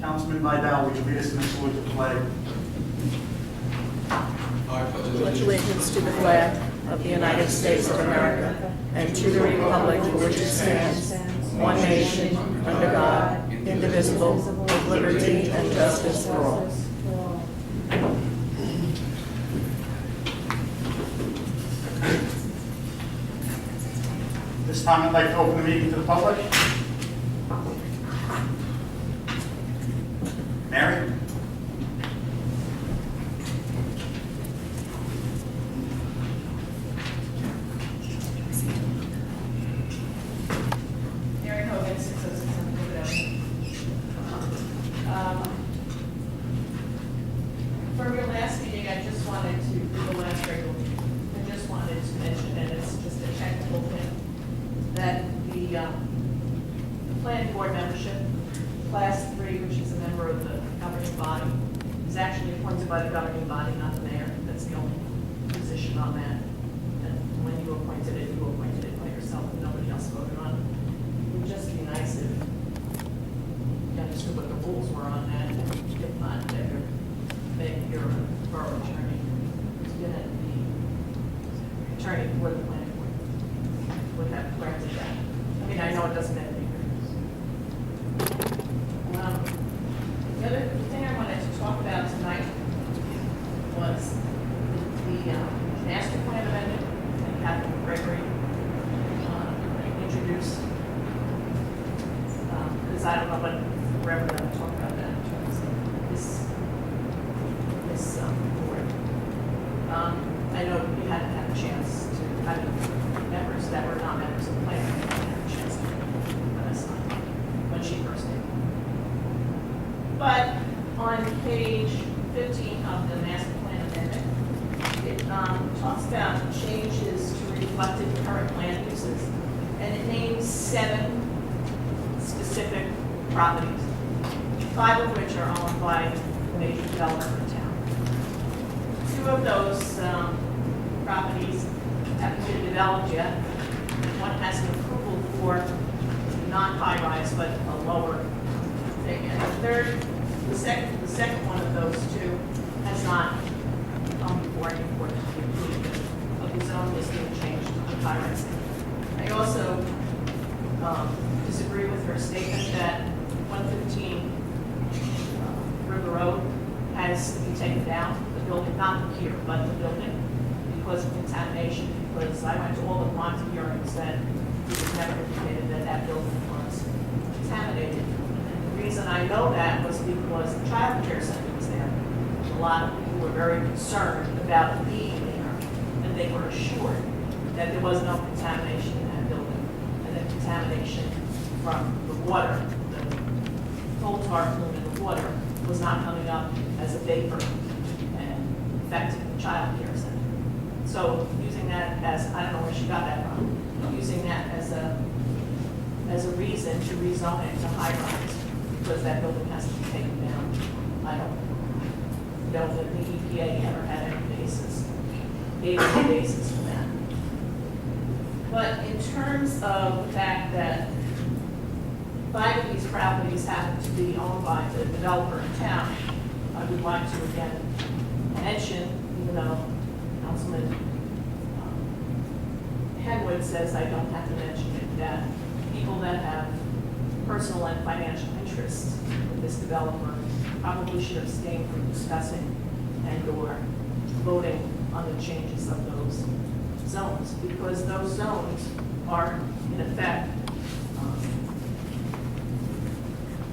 Councilman Vidal, would you lead us in the salute to the flag? Pledge allegiance to the flag of the United States of America and to the republic for which it stands, one nation, under God, indivisible, with liberty and justice for all. This time I'd like to open the meeting to the public. Mary? Mary Hogan, 6067 Philadelphia. For your last meeting, I just wanted to, for the last regular, I just wanted to mention, and it's just a technical thing, that the planning board membership, class 3, which is a member of the governing body, is actually appointed by the governing body, not the mayor. That's the only position on that. And when you appointed it by yourself, and nobody else voted on it. It would just be nice if you understood what the rules were on that. If not, that maybe your borough attorney, who's been at the attorney for the planning board, would have corrected that. I mean, I know it doesn't make any difference. The other thing I wanted to talk about tonight was the master plan amendment that Captain Gregory introduced. Because I don't know what we're ever going to talk about that in terms of this board. I know you hadn't had a chance to, kind of members that were not members of the planning hadn't had a chance to last time when she first came. But on page 15 of the master plan amendment, it talks about changes to reflected current land uses, and it names 7 specific properties, 5 of which are owned by a major developer in town. 2 of those properties haven't been developed yet. One has an approval for not high-rise, but a lower thing. And the second one of those 2 has not come before any court to be approved, but the zone is being changed to high-rise. I also disagree with her statement that 115 River Road has to be taken down, the building, not the pier, but the building, because of contamination, because I went to all the Monty hearings that it was never indicated that that building was contaminated. And the reason I know that was because the child care center was there. A lot of people were very concerned about being there, and they were assured that there was no contamination in that building, and the contamination from the water, the coal tar plume in the water, was not coming up as a vapor and affecting the child care center. So using that as, I don't know where she got that from, using that as a reason to rezone it to high rise, because that building has to be taken down. I don't know that the EPA ever had any basis, gave any basis for that. But in terms of the fact that 5 of these properties happen to be owned by the developer in town, I would like to again mention, even though Councilman Henwood says I don't have to mention it, that people that have personal and financial interests in this developer probably should abstain from discussing and/or voting on the changes of those zones, because those zones are, in effect,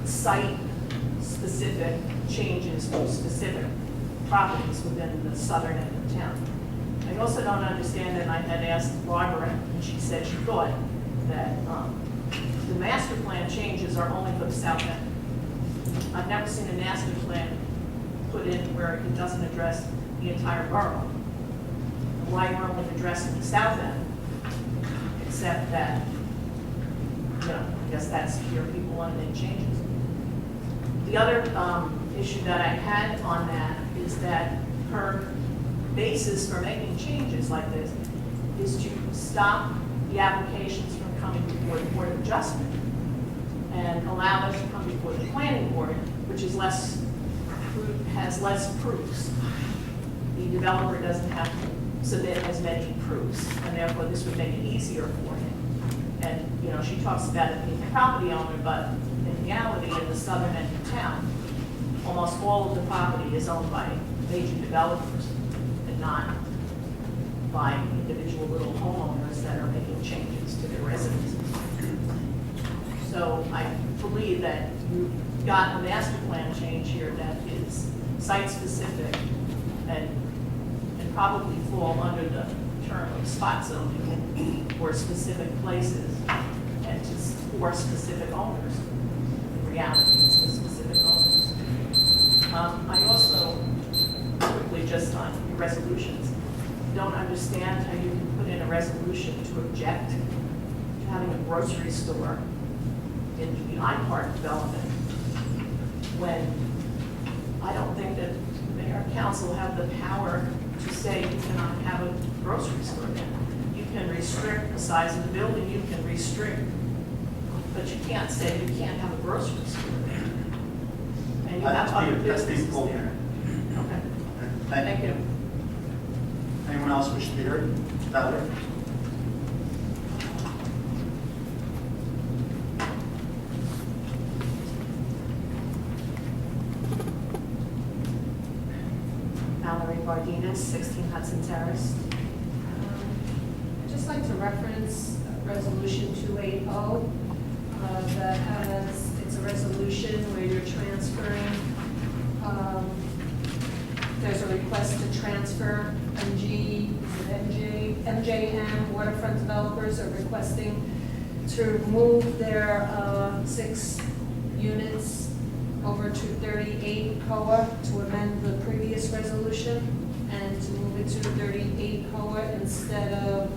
site-specific changes to specific properties within the southern end of town. I also don't understand, and I had asked Barbara, and she said she thought that the master plan changes are only for the south end. I've never seen a master plan put in where it doesn't address the entire borough. Why we're only addressing the south end, except that, you know, I guess that's here people want to make changes. The other issue that I had on that is that her basis for making changes like this is to stop the applications from coming before the Board of Adjustment. and allow us to come before the planning board, which is has less proofs. The developer doesn't have to submit as many proofs, and therefore this would make it easier for him. And, you know, she talks about it being the property owner, but in reality, in the southern end of town, almost all of the property is owned by major developers and not by individual little homeowners that are making changes to their residences. So I believe that you've got a master plan change here that is site-specific and probably fall under the term of spot zoning for specific places and for specific owners. In reality, it's for specific owners. I also, quickly just on your resolutions, don't understand how you can put in a resolution to object to having a grocery store in the I-Park development when I don't think that the mayor and council have the power to say you cannot have a grocery store there. You can restrict the size of the building, you can restrict, but you can't say you can't have a grocery store there. And you have other businesses there. Okay. Thank you. Anyone else wish to be heard? Valerie? Valerie Bardinas, 16 Hudson Terrace. I'd just like to reference Resolution 280 that has, it's a resolution where you're transferring, there's a request to transfer MJM waterfront developers are requesting to move their 6 units over to 38 COA to amend the previous resolution and to move it to 38 COA instead of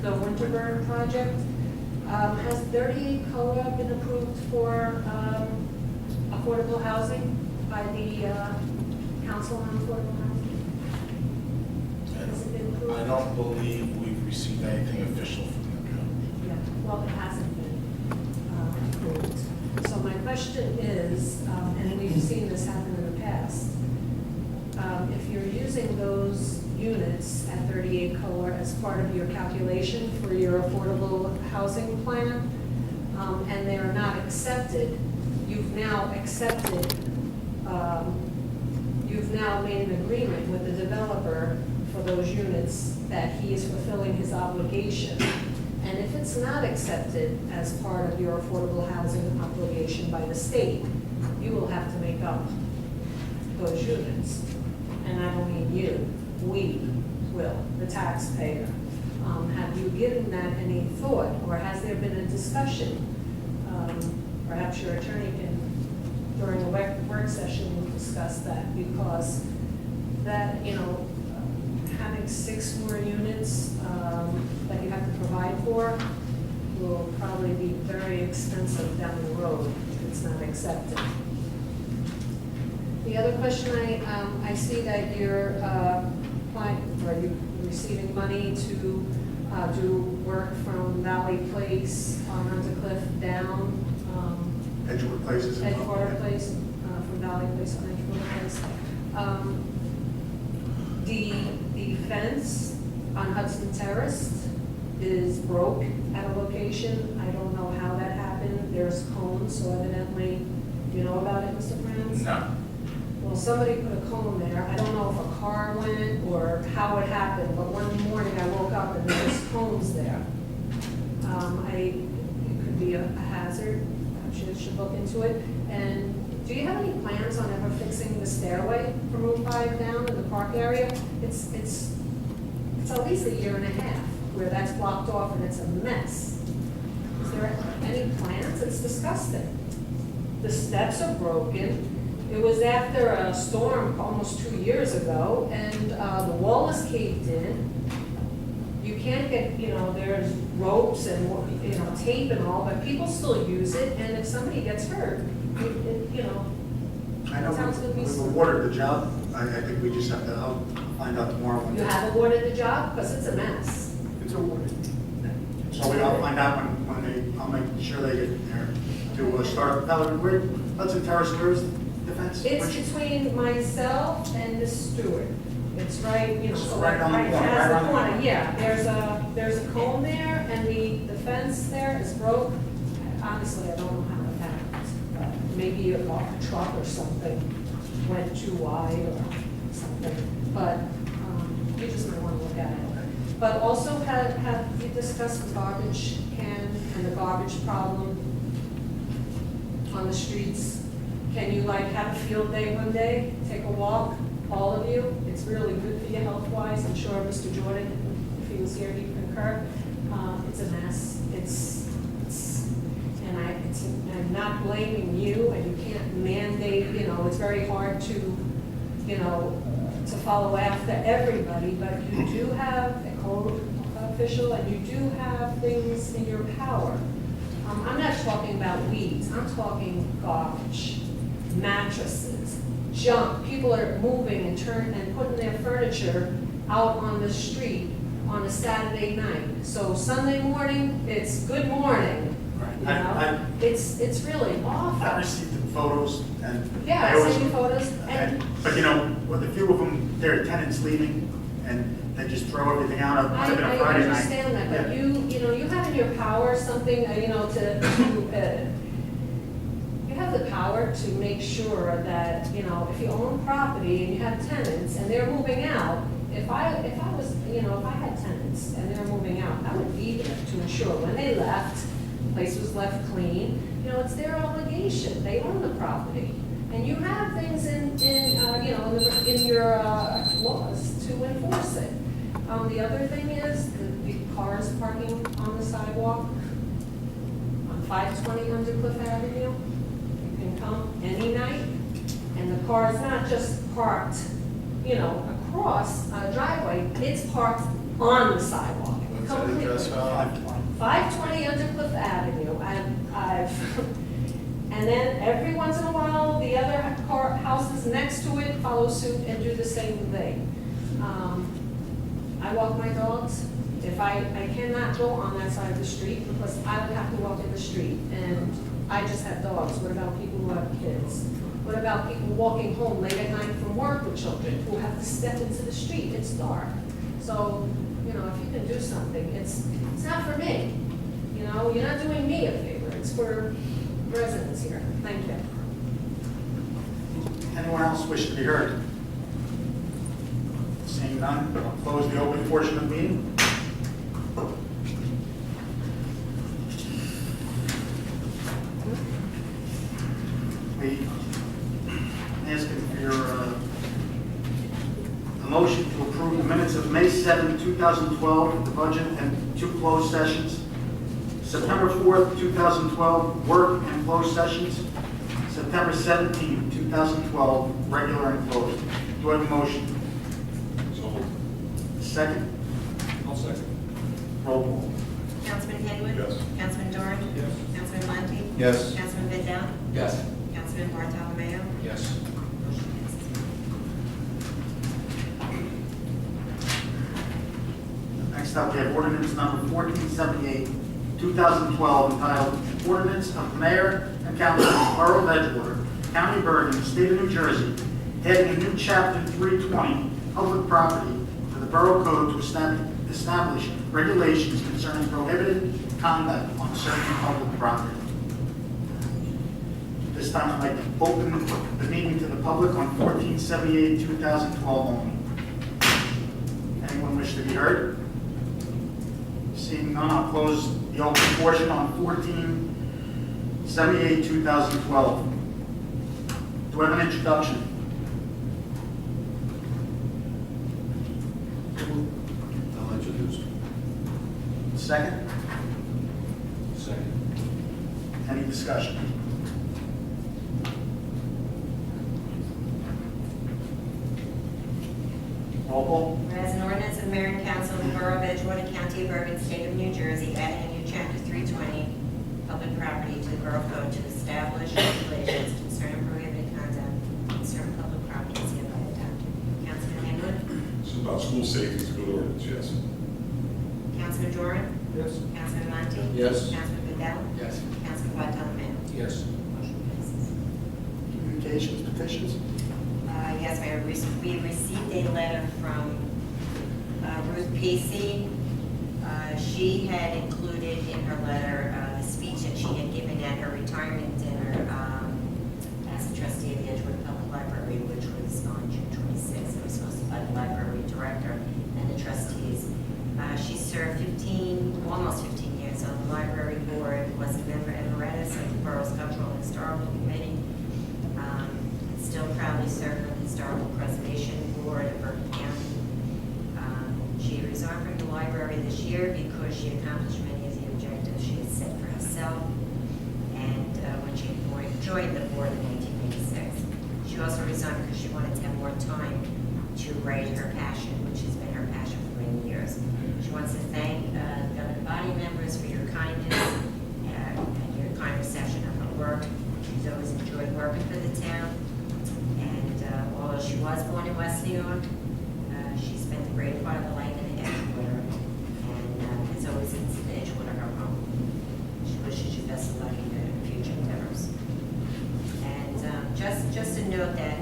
the Winterburn project. Has 38 COA been approved for affordable housing by the Council on Affordable Housing? Has it been approved? I don't believe we've received anything official from them. Yeah, well, it hasn't been approved. So my question is, and we've seen this happen in the past, if you're using those units at 38 COLA as part of your calculation for your affordable housing plan, and they are not accepted, you've now made an agreement with the developer for those units that he is fulfilling his obligation. And if it's not accepted as part of your affordable housing obligation by the state, you will have to make up those units. And I don't mean you, we will, the taxpayer. Have you given that any thought, or has there been a discussion? Perhaps your attorney can, during a work session, will discuss that, because that, you know, having 6 more units that you have to provide for will probably be very expensive down the road if it's not accepted. The other question I see that you're applying, or you're receiving money to do work from Valley Place on Undercliff down. Edgewater places. Edgewater Place, from Valley Place on Edgewater Place. The fence on Hudson Terrace is broke at a location. I don't know how that happened. There's cones, so evidently, you know about it, Mr. Franz? No. Well, somebody put a cone there. I don't know if a car went or how it happened, but one morning I woke up and there was cones there. It could be a hazard. I should look into it. And do you have any plans on ever fixing the stairway from Route 5 down in the park area? It's at least a year and a half where that's blocked off and it's a mess. Is there any plans? It's disgusting. The steps are broken. It was after a storm almost 2 years ago, and the wall is caved in. You can't get, you know, there's ropes and, you know, tape and all, but people still use it, and if somebody gets hurt, you know, I know sounds good. we've awarded the job. I think we just have to, I'll find out tomorrow. You have awarded the job, because it's a mess. It's awarded. So I'll find out when they, I'll make sure they get there to start. Hudson Terrace, where's the fence? It's Which- between myself and Miss Stewart. It's right, you know, It's so right on the right corner, as right the on the corner, corner. yeah. There's a cone there, and the fence there is broke. Honestly, I don't know how it happened. Maybe a truck or something went too wide or something, but you just might want to look at it. But also, have you discussed the garbage can and the garbage problem on the streets? Can you like have a field day one day, take a walk, all of you? It's really good for you health-wise. I'm sure Mr. Jordan, if he was here, he'd concur. It's a mess. I'm not blaming you, and you can't mandate, you know, it's very hard to, you know, to follow after everybody, but you do have a code official, and you do have things in your power. I'm not talking about weeds, I'm talking garbage, mattresses, junk. People are moving and putting their furniture out on the street on a Saturday night. So Sunday morning, it's good morning, you know? It's really I awful. received the photos and. Yeah, I I always- seen the photos, and But you know, with a few of them, their tenants leaving and they just throw everything out on I a Friday night. understand that, but Yeah. you know, you have in your power something, you know, you have the power to make sure that, you know, if you own property and you have tenants and they're moving out, if I was, you know, if I had tenants and they're moving out, I would be there to ensure when they left, the place was left clean. You know, it's their obligation, they own the property. And you have things you know, in your laws to enforce it. The other thing is the cars parking on the sidewalk on 520 Undercliff Avenue. You can come any night, and the car is not just parked, you know, across a driveway, it's parked on the sidewalk. What's that completely. address, Val? 520. 520 Undercliff Avenue, and then every once in a while, the other houses next to it follow suit and do the same thing. I walk my dogs. If I cannot go on that side of the street, because I would have to walk in the street, and I just have dogs. What about people who have kids? What about people walking home late at night from work with children who have to step into the street? It's dark. So, you know, if you can do something, it's not for me. You know, you're not doing me a favor. It's for residents here. Thank you. Anyone else wish to be heard? Seeing none, I'll close the open portion of the meeting. We asking for your a motion to approve the minutes of May 7, 2012, the budget and two closed sessions. September 4th, 2012, work and closed sessions. September 17, 2012, regular and closed. Do I have a motion? So moved. Second? I'll second. Roll call. Councilman Haywood? Yes. Councilman Dorn? Yes. Councilman Monty? Yes. Councilman Vidal? Yes. Councilman Bartolomeo? Yes. Next up, we have ordinance number 1478, 2012, entitled Ordinance of the Mayor and Council of the Borough of Edgewater, County of Bergen, State of New Jersey, adding a new chapter 320, Public Property, to the Borough Code to establish regulations concerning prohibited conduct on certain public property. This time, I'd like to open the meeting to the public on 1478, 2012 only. Anyone wish to be heard? Seeing none, I'll close the open portion on 1478, 2012. Do I have an introduction? I'll introduce. Second? Second. Any discussion? Roll call? Whereas an ordinance of the mayor and council of the borough of Edgewater, county of Bergen, state of New Jersey, adding a new chapter 320, public property, to the borough code to establish regulations concerning prohibited conduct on certain public properties hereby adopted. Councilman Haywood? This is about school safety, it's a good ordinance, yes. Councilman Dorn? Yes. Councilman Monty? Yes. Councilman Mandel? Yes. Councilman Bartolome? Yes. Motion passes. Communications, petitions? Yes, Mayor, we received a letter from Ruth Pacey. She had included in her letter a speech that she had given at her retirement dinner as a trustee of the Edgewater Public Library, which was on June 26th. It was hosted by the library director and the trustees. She served almost 15 years on the library board, was a member emeritus of the borough's Cultural and Historical Committee, still proudly served on the Historical Preservation Board of Bergen County. She resigned from the library this year because she accomplished many of the objectives she had set for herself, and when she joined the board in 1986. She also resigned because she wanted to have more time to write her passion, which has been her passion for many years. She wants to thank the governing body members for your kindness and your kind reception of her work. She's always enjoyed working for the town. Although she was born in West New York, she spent a great part of her life in Edgewater, and has always considered Edgewater her home. She wishes you best of luck in your future endeavors. And just to note that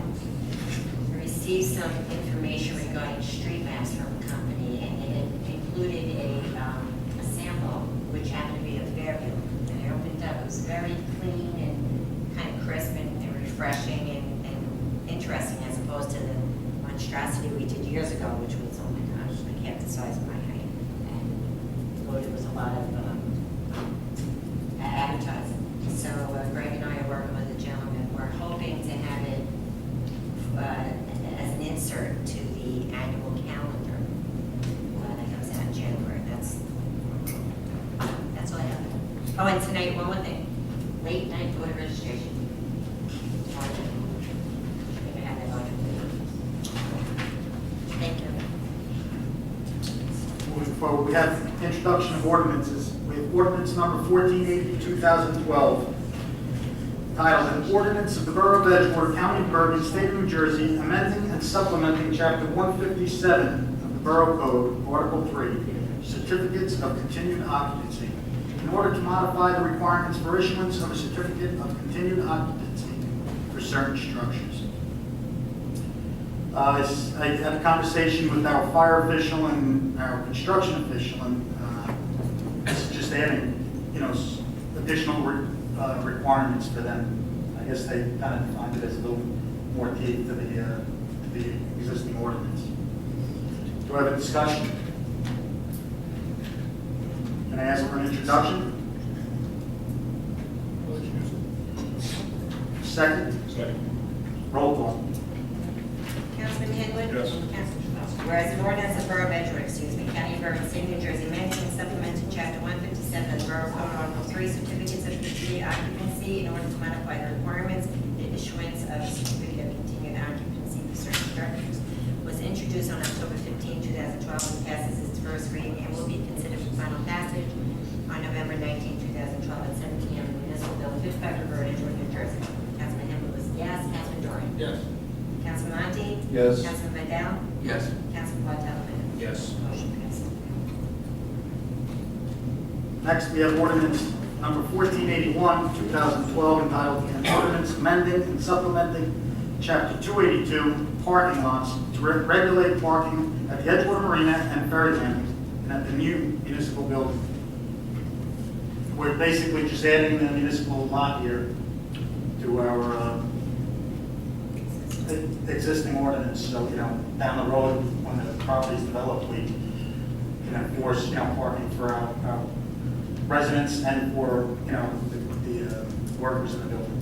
we received some information regarding street maps from the company, and it included a sample, which happened to be of Fairview. And I opened up, it was very clean and kind of crisp and refreshing and interesting, as opposed to the monstrosity we did years ago, which was, oh my gosh, like half the size of my height. And there was a lot of advertising. So Greg and I are working with the gentleman. We're hoping to have it as an insert to the annual calendar that comes out in January. That's all I have. Oh, and tonight, one more thing. Late night voter registration. Thank you. Moving forward, we have introduction of ordinances. We have ordinance number 1480, 2012, titled An Ordinance of the Borough of Edgewater, County of Bergen, State of New Jersey, amending and supplementing Chapter 157 of the Borough Code, Article 3, Certificates of Continued Occupancy, in order to modify the requirements for issuance of a certificate of continued occupancy for certain structures. I had a conversation with our fire official and our construction official, and this is just adding, additional requirements for them. I guess they kind of defined it as a little more teeth to the existing ordinance. Do I have a discussion? Can I ask for an introduction? Second? Second. Roll call. Councilman Henwood? Yes. Whereas an ordinance of Borough of Edgewater, County of Bergen, State of New Jersey, amending and supplementing Chapter 157 of the Borough Code, Article 3, Certificates of Continued Occupancy, in order to modify the requirements for the issuance of a certificate of continued occupancy for certain structures, was introduced on October 15, 2012, and passes its first reading and will be considered for final passage on November 19, 2012, at 7 p.m. in the Municipal Building, 55 River Road, Edgewater, New Jersey. Councilman Henwood was yes. Councilman Doran? Yes. Councilman Monty? Yes. Councilman Mandel? Yes. Councilman Bartolome? Yes. Motion passes. Next, we have ordinance number 1481, 2012, entitled An Ordinance Amending and Supplementing Chapter 282, Parking Lots, to regulate parking at the Edgewater Marina and Ferry Landing and at the new municipal building. We're basically just adding the municipal lot here to our existing ordinance, so, down the road, when the property is developed, we can enforce, parking for our residents and for, the workers in the building.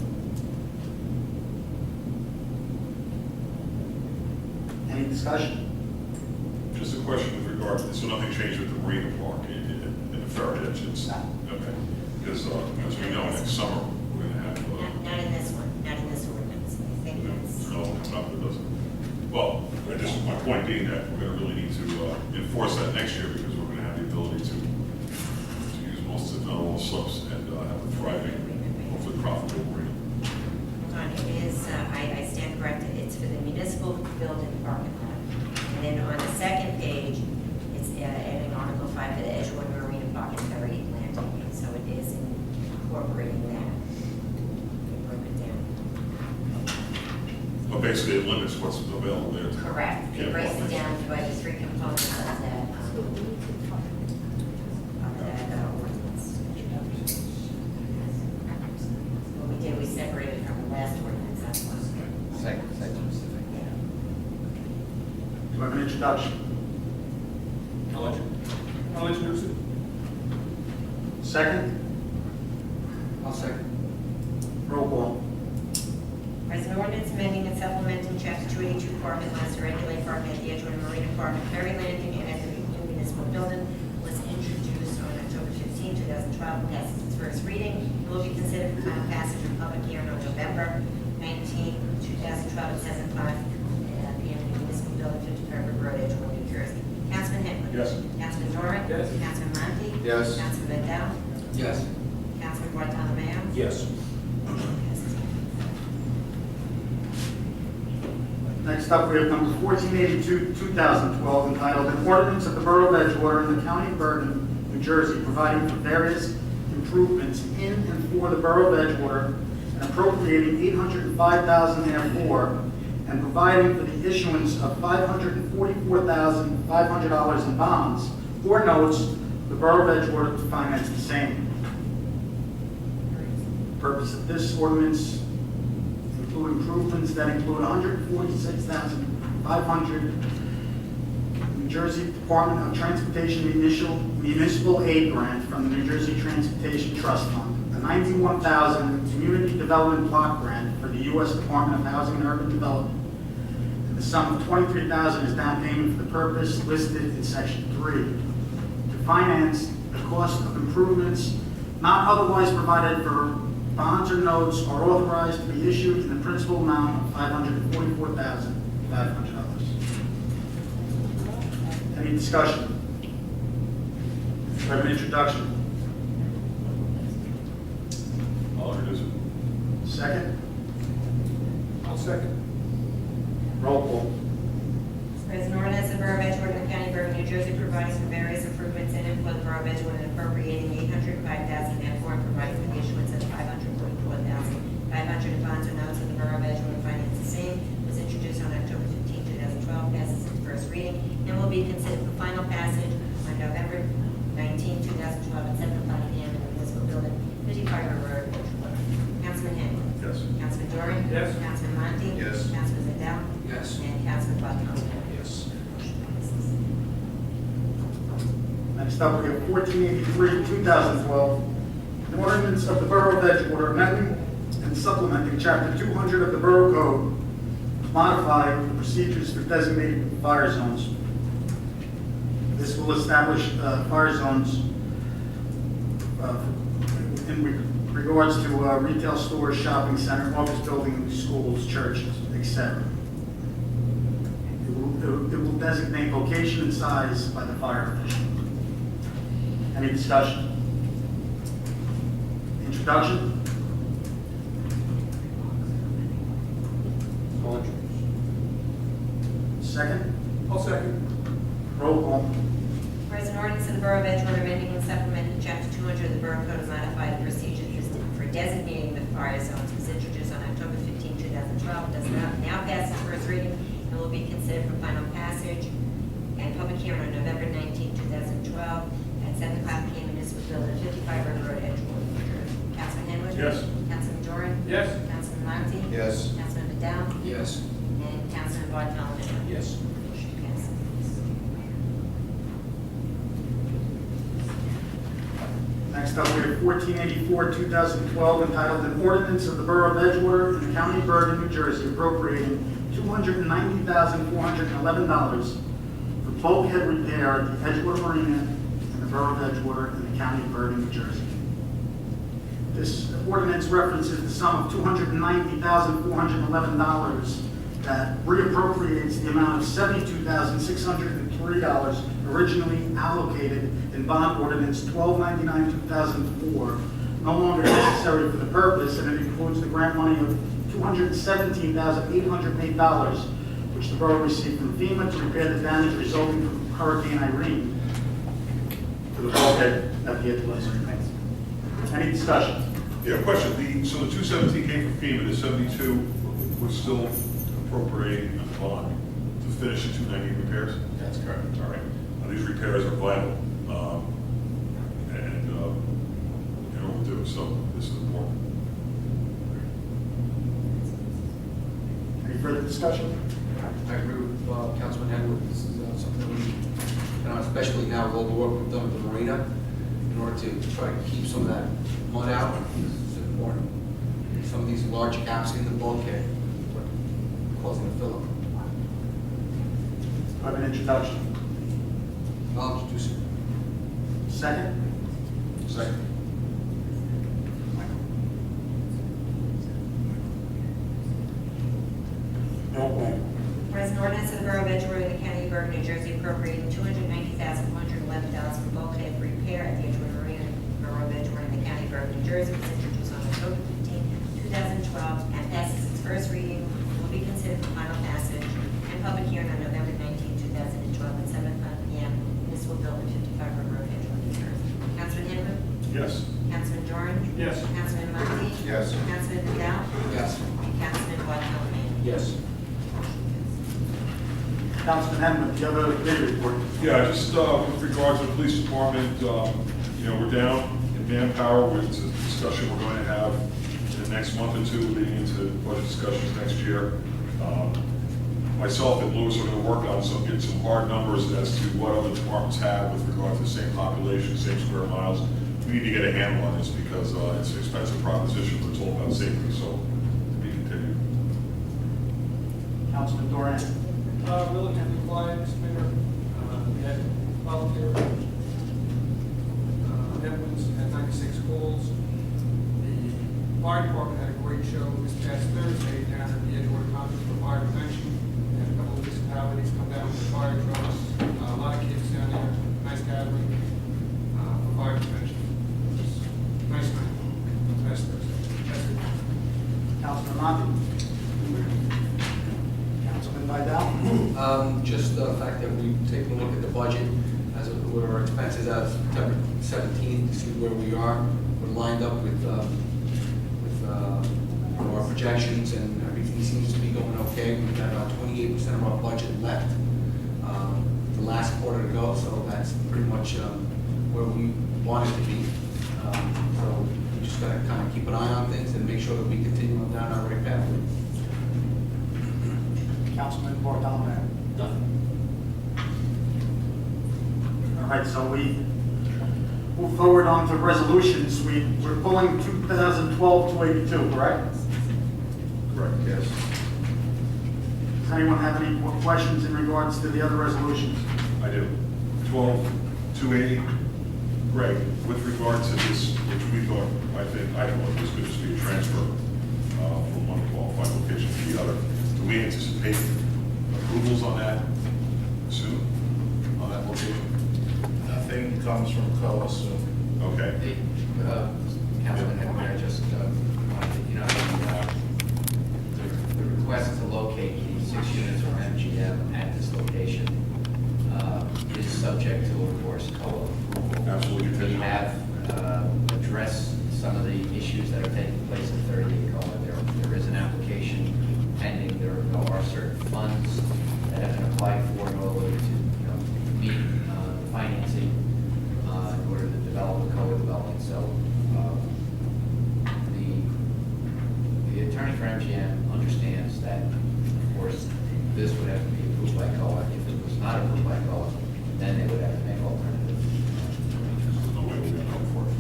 Any discussion? Just a question with regard to this, so nothing changed with the marina park in the ferry edge? No. Okay, because as we know, next summer, we're going to have, Not in this one, not in this ordinance. I think that's, no, it's not, it doesn't. Well, my point being that we're going to really need to enforce that next year, because we're going to have the ability to use most of all slopes and have a thriving, hopefully profitable marina. hold on, it is, I stand corrected, it's for the municipal building parking lot. And then on the second page, it's adding Article 5 for the Edgewater Marina Park and Ferry Landing. So it is in But basically, it limits what's available there. Correct. It breaks it down by the three components of that ordinance. What we did, we separated from the last ordinance, that's one. Second. Do I have an introduction? I'll introduce it. Second? I'll second. Roll call. As an ordinance amending and supplementing chapter 282 parking lots to regulate parking at the Edgewater Marina Park and Ferry Landing and at the new municipal building was introduced on October 15, 2012, passes its first reading, and will be considered for final passage and public hearing on November 19, 2012 at 7:05 p.m. in the municipal building, 55 River Road, Edgewater, New Jersey. Councilman Henry. Yes. Councilman Doran. Yes. Councilman Monti. Yes. Councilman Mandel. Yes. Councilman Bartolomeo. Yes. Next up, we have number 1482, 2012, entitled An Ordinance of the Borough of Edgewater in the County of Bergen, New Jersey, providing for various improvements in and for the Borough of Edgewater, and appropriating $805,000 therefore, and providing for the issuance of $544,500 in bonds or notes, the Borough of Edgewater to finance the same. The purpose of this ordinance include improvements that include $146,500 New Jersey Department of Transportation municipal aid grant from the New Jersey Transportation Trust Fund, a $91,000 Community Development Block Grant for the U.S. Department of Housing and Urban Development. And the sum of $23,000 is down payment for the purpose listed in Section 3 to finance the cost of improvements not otherwise provided for. Bonds or notes are authorized to be issued in the principal amount of $544,500. Any discussion? Do I have an introduction? I'll introduce it. Second? I'll second. Roll call. As an ordinance of the Borough of Edgewater, the County of Bergen, New Jersey, providing for various improvements in and for the Borough of Edgewater and appropriating $805,000 therefore, and providing for the issuance of $544,500 in bonds or notes of the Borough of Edgewater finance the same, was introduced on October 15, 2012, passes its first reading, and will be considered for final passage on November 19, 2012, at 7:05 p.m. in the municipal building, 55 River Road, Edgewater. Councilman Henry. Yes. Councilman Doran. Yes. Councilman Monti. Yes. Councilman Mandel. Yes. And Councilman Bartolomeo. Yes. Next up, we have 1483, 2012, an ordinance of the Borough of Edgewater amending and supplementing Chapter 200 of the Borough Code to modify the procedures for designated fire zones. This will establish fire zones in regards to retail stores, shopping center, office buildings, schools, churches, etc. It will designate location and size by the fire official. Any discussion? Introduction? I'll introduce. Second? I'll second. Roll call. Whereas an ordinance of the Borough of Edgewater amending and supplementing Chapter 200 of the Borough Code to modify the procedures for designating the fire zones was introduced on October 15, 2012, does now pass its first reading and will be considered for final passage and public hearing on November 19, 2012 at 7:05 p.m. municipal building, 55 River Road, Edgewater, New Jersey. Councilman Henwood? Yes. Councilman Doran? Yes. Councilman Monti? Yes. Councilman Mandel? Yes. And Councilman Bartolomeo? Yes. Motion passes. Next up, we have 1484, 2012, entitled An Ordinance of the Borough of Edgewater in the County of Bergen, New Jersey, appropriating $290,411 for bulkhead repair at the Edgewater Marina in the Borough of Edgewater in the County of Bergen, New Jersey. This ordinance references the sum of $290,411 that reappropriates the amount of $72,603 originally allocated in bond ordinance 1299-2004, no longer necessary for the purpose, and it includes the grant money of $217,808, which the borough received from FEMA to repair the damage resulting from Hurricane Irene to the bulkhead at the Edgewater. Any discussion? Yeah, question. So the 217 came from FEMA, the 72 was still appropriating a bond to finish the 290 repairs? That's correct. All right. These repairs are vital, and overdue, so this is important. Any further discussion? I agree with Councilman Henwood. This is something that we, especially now with all the work we've done with the marina, in order to try to keep some of that mud out. This is important. Some of these large gaps in the bulkhead are causing a fill-up. I have an introduction. I'll introduce it. Second? Second. Roll call. Whereas an ordinance of the Borough of Edgewater, the County of Bergen, New Jersey, appropriating $290,111 for bulkhead repair at the Edgewater Marina, Borough of Edgewater, in the County of Bergen, New Jersey, was introduced on October 15, 2012, and passes its first reading, will be considered for final passage and public hearing on November 19, 2012, at 7 p.m. Municipal Building, 55 River Road, Edgewater, New Jersey. Councilman Henwood? Yes. Councilman Doran? Yes. Councilman Monti? Yes. Councilman Vidal? Yes. And Councilman Bartolome? Yes. Councilman Henman, do you have a committee report? Yeah, just with regards to the police department, we're down in manpower. It's a discussion we're going to have in the next month or two leading into budget discussions next year. Myself and Louis are going to work on getting some hard numbers as to what other departments have with regard to the same population, same square miles. We need to get a handle on this because it's an expensive proposition, but it's all about safety, so to be continued. Councilman Doran? Relatively quiet, Mr. Mayor. We had volunteer Edmonds had 96 calls. The fire department had a great show this past Thursday down at the Edgewater Conference for Fire Prevention. We had a couple of municipalities come down with fire trucks, a lot of kids down there, nice gathering for fire prevention. It was a nice night, last Thursday. That's it. Councilman Monti? Councilman Vidal? Just the fact that we've taken a look at the budget as of what our expenses as of September 17th, to see where we are. We're lined up with our projections, and everything seems to be going okay. We've got about 28% of our budget left the last quarter to go, so that's pretty much where we want it to be. So we just got to kind of keep an eye on things and make sure that we continue on down our right path. Councilman Bartolome? Nothing. All right, so we move forward on to resolutions. We're pulling 2012-282, correct? Correct, yes. Does anyone have any more questions in regards to the other resolutions? I do. 12-280, Greg, with regard to this, which we thought, I thought this could just be a transfer from one qualified location to the other. Do we anticipate approvals on that soon, on that location? Nothing comes from COA soon. Okay. Councilman Henry, I just wanted to, the request to locate the 6 units from MGM at this location is subject to, of course, COA approval. Absolutely. We have addressed some of the issues that are taking place in 38 COA. There is an application pending. There are certain funds that have been applied for in order to meet the financing in order to develop the COA development. So the attorney for MGM understands that, of course, this would have to be approved by COA. If it was not approved by COA, then they would have to make alternative arrangements. No way we're going to go for it.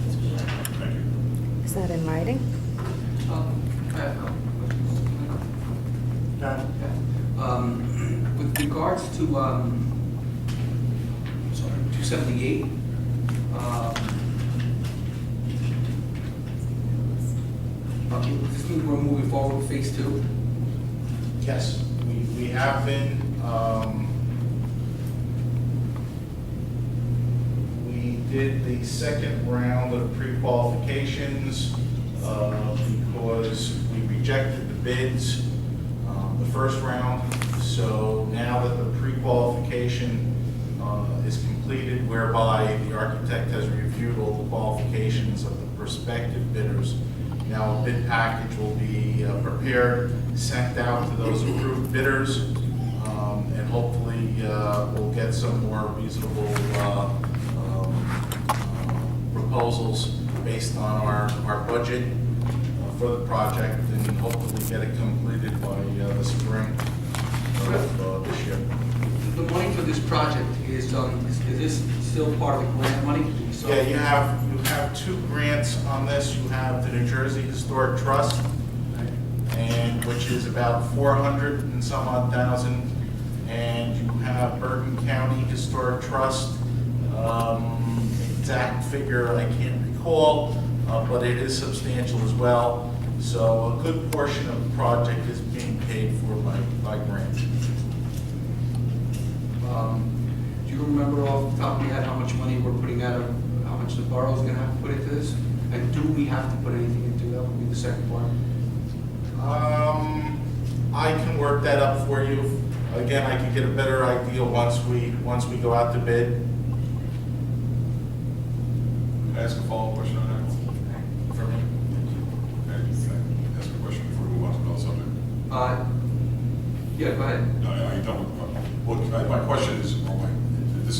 Thank you. Is that in writing? I have no questions. With regards to, sorry, 278, does this mean we're moving forward with phase 2? Yes, we have been, we did the second round of pre-qualifications because we rejected the bids the first round. So now that the pre-qualification is completed, whereby the architect has reviewed all the qualifications of the prospective bidders, Now, a bid package will be prepared, sent out to those approved bidders, and hopefully we'll get some more reasonable proposals based on our budget for the project, and hopefully get it completed by the spring of this year. The money for this project is this still part of the grant money? So- Yeah, you have two grants on this. You have the New Jersey Historic Trust, and which is about 400 and some odd thousand, and you have Bergen County Historic Trust. Exact figure I can't recall, but it is substantial as well. So a good portion of the project is being paid for by grant. Do you remember off the top of your head how much money we're putting out, how much the borough's gonna have to put into this? And do we have to put anything into that? Would be the second part. I can work that up for you. Again, I can get a better idea once we go out to bid. Can I ask a follow-up question on that? For me. Okay, can I ask a question before we move on to another subject? Yeah, go ahead. No, are you done with, well, my question is, this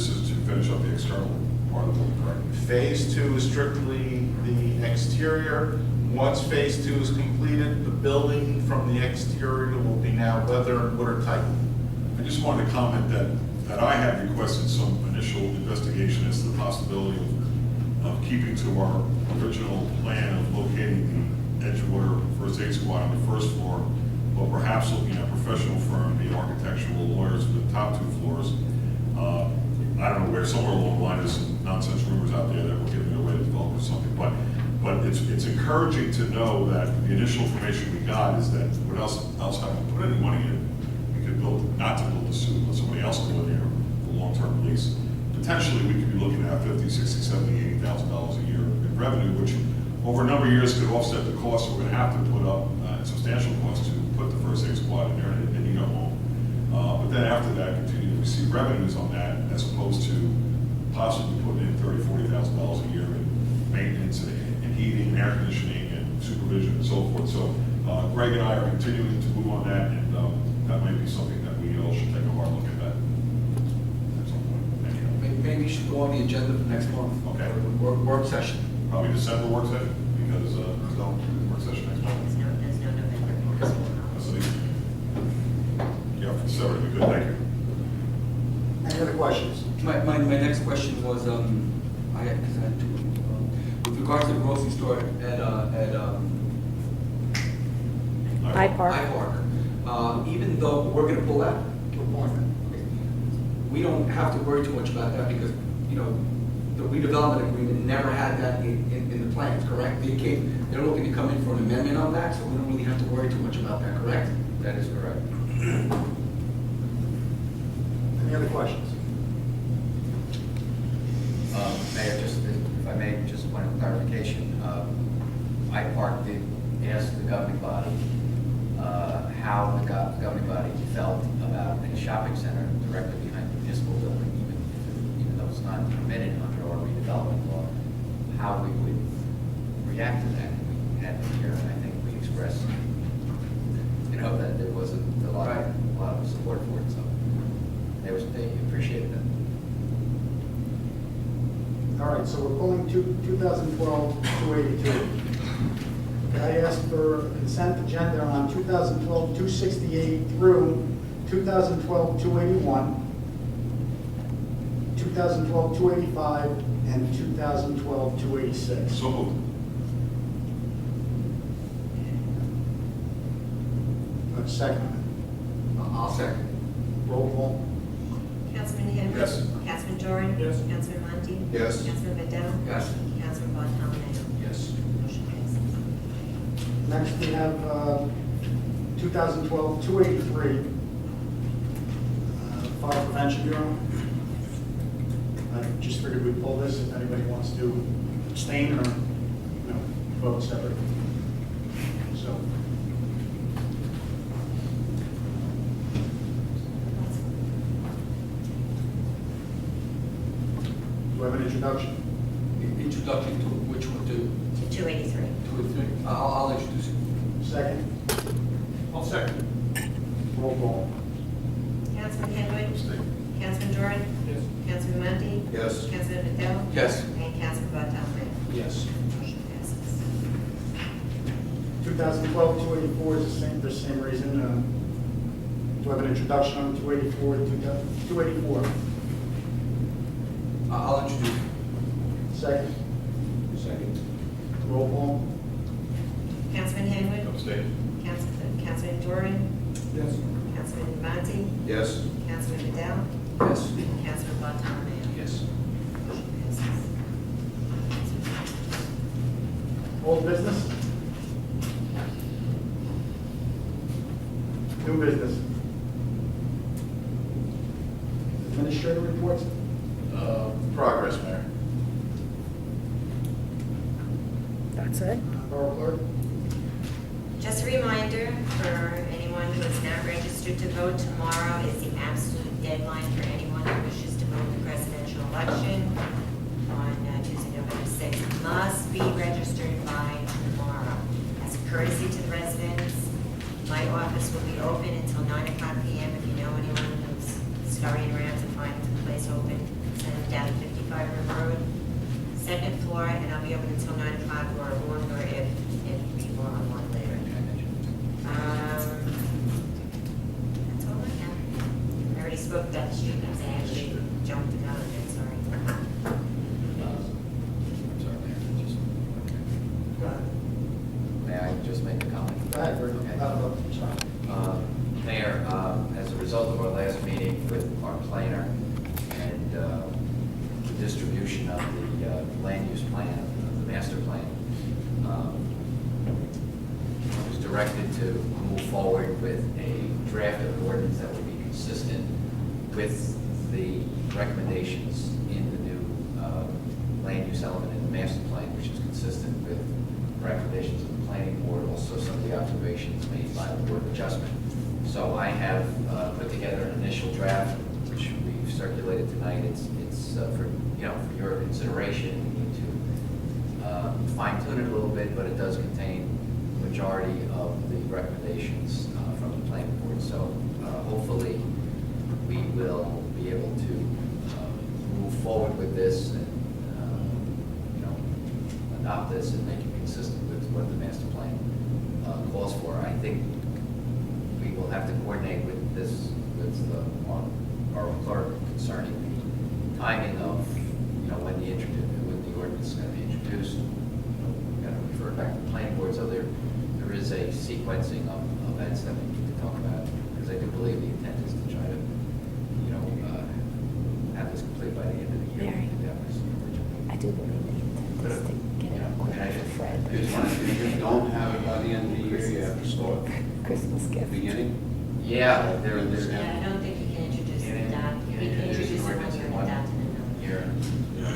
is to finish up the external part of the building, correct? Phase 2 is strictly the exterior. Once phase 2 is completed, the building from the exterior will be now weather and watertight. I just wanted to comment that I had requested some initial investigation as to the possibility of keeping to our original plan of locating the Edgewater First Aid Squad on the first floor, but perhaps looking at a professional firm, the architectural lawyers for the top 2 floors. I don't know where, somewhere along the line, there's some nonsense rumors out there that we're giving it away to developers or something, but it's encouraging to know that the initial information we got is that without else having to put any money in, we could not to build a suit, let somebody else go in here for long-term lease. Potentially, we could be looking at $50,000, $60,000, $70,000, $80,000 a year in revenue, which over a number of years could offset the cost we're going to have to put up, substantial cost to put the first aid squad in there and you know home. But then after that, continue to receive revenues on that as opposed to possibly putting in $30,000, $40,000 a year in maintenance and heating, and air conditioning, and supervision and so forth. So Greg and I are continuing to move on that, and that might be something that we all should take a hard look at that at some point. Thank you. Maybe you should go on the agenda for next month. Okay. Work session. Probably December work session, because there's no work session next month. There's no November. That's the, yeah, for December, would be good, thank you. Any other questions? My next question was, I had two. With regards to the grocery store at Hyde Park. Even though we're gonna pull that, we don't have to worry too much about that because, you know, the redevelopment agreement never had that in the plans, correct? They're looking to come in for an amendment on that, so we don't really have to worry too much about that, correct? That is correct. Any other questions? Mayor, just, if I may, just a point of clarification. Hyde Park did ask the governing body how the governing body felt about a shopping center directly behind the municipal building, even though it's not permitted under our redevelopment law, how we would react to that. We had them here, and I think we expressed, you know, that there wasn't a lot of support for it, so they appreciated that. All right, so we're pulling 2012-282. Can I ask for consent agenda on 2012-268 through 2012-281, 2012-285, and 2012-286? So moved. Second. I'll second. Roll call. Councilman Henry. Yes. Councilman Dorn. Yes. Councilman Monty. Yes. Councilman Bedell. Yes. Councilman Bartholomew. Yes. Motion passes. Next, we have 2012-283, Fire Prevention Bureau. I just figured we'd pull this if anybody wants to abstain or, vote separate. So, do I have an introduction? Introduction to which one, to 283. I'll introduce it. Second. I'll second. Roll call. Councilman Henwood? Abstain. Councilman Doran? Yes. Councilman Monty? Yes. Councilman Fidel? Yes. And Councilman Bartolome? Yes. Motion passes. 2012-284 is the same reason. Do I have an introduction on 284? 284. I'll introduce. Second. Second. Roll call. Councilman Henwood? Abstain. Councilman Doran? Yes. Councilman Monty? Yes. Councilman Fidel? Yes. And Councilman Bartolome? Yes. Motion passes. Old business? New business? Administrator reports? Progress, Mayor. That's it? Borough clerk? Just a reminder for anyone who is not registered to vote, tomorrow is the absolute deadline for anyone who wishes to vote in the presidential election on Tuesday, November 6th. Must be registered by tomorrow. As a courtesy to the residents, my office will be open until 9 o'clock p.m. If you know anyone who's scurrying around to find the place open, send them down 55 River Road, second floor, and I'll be open until 9 o'clock or longer if people are on one later. That's all I have. I already spoke about the street names, I actually jumped the gun on it, sorry. I'm sorry, Mayor, just, Go ahead. may I just make a comment? Go ahead, Rick. Okay. Sorry. Mayor, as a result of our last meeting with our planner and the distribution of the land use plan, of the master plan, I was directed to move forward with a draft of an ordinance that would be consistent with the recommendations in the new land use element in the master plan, which is consistent with recommendations of the planning board, also some of the observations made by the board of adjustment. So I have put together an initial draft, which we've circulated tonight. It's for your consideration. We need to fine tune it a little bit, but it does contain the majority of the recommendations from the planning board. So hopefully we will be able to move forward with this and adopt this and make it consistent with what the master plan calls for. I think we will have to coordinate with this, our clerk concerning the timing of, when the ordinance is going to be introduced. We're going to refer back to the planning board, so there is a sequencing of events that we need to talk about, because I do believe the intent is to try to, have this complete by the end of the year. Mary. I do believe the intent is to get it quick for Fred. If you don't have it by the end of the year, you have to start Christmas at the gift. beginning. Yeah, there. Yeah, I don't think you can introduce an adopt, you can introduce it when you're adopting another. Year.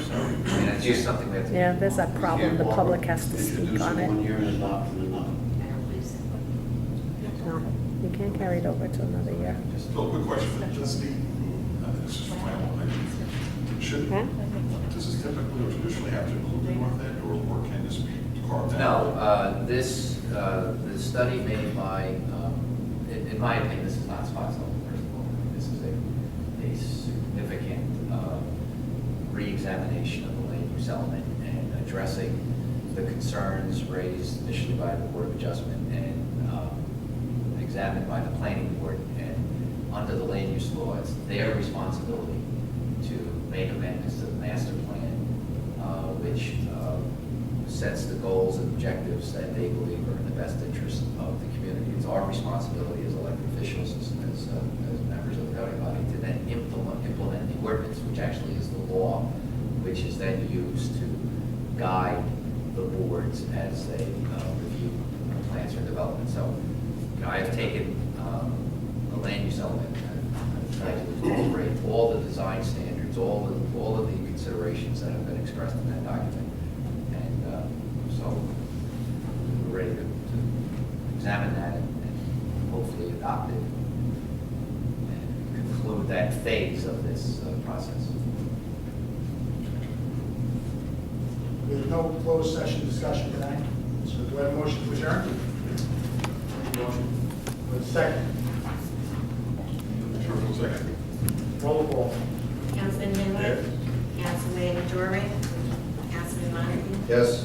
So, I mean, that's just something we have to. Yeah, there's that You problem. can't The walk- public has to speak introduce on it one it. year and adopt in another. I don't believe so. No, you can't carry it over to another year. Just a quick question for Justine. This is for my own idea. Should, Huh? does this typically or traditionally have to include the north end, or can this be carved out? No, the study made by, in my opinion, this is not spot zoning, first of all. This is a significant re-examination of the land use element and addressing the concerns raised initially by the Board of Adjustment and examined by the planning board. And under the land use law, it's their responsibility to make amendments to the master plan, which sets the goals and objectives that they believe are in the best interest of the community. It's our responsibility as elected officials, as members of the governing body, to then implement the ordinance, which actually is the law, which is then used to guide the boards as they review plans for development. So, I have taken the land use element and I've tried to incorporate all the design standards, all of the considerations that have been expressed in that document. So we're ready to examine that and hopefully adopt it and conclude that phase of this process. There's no closed session discussion tonight, so do I adjourn? With a second. Sure, 1 second. Roll call. Councilman Miller? Councilman Dorman? Councilman Montague? Yes.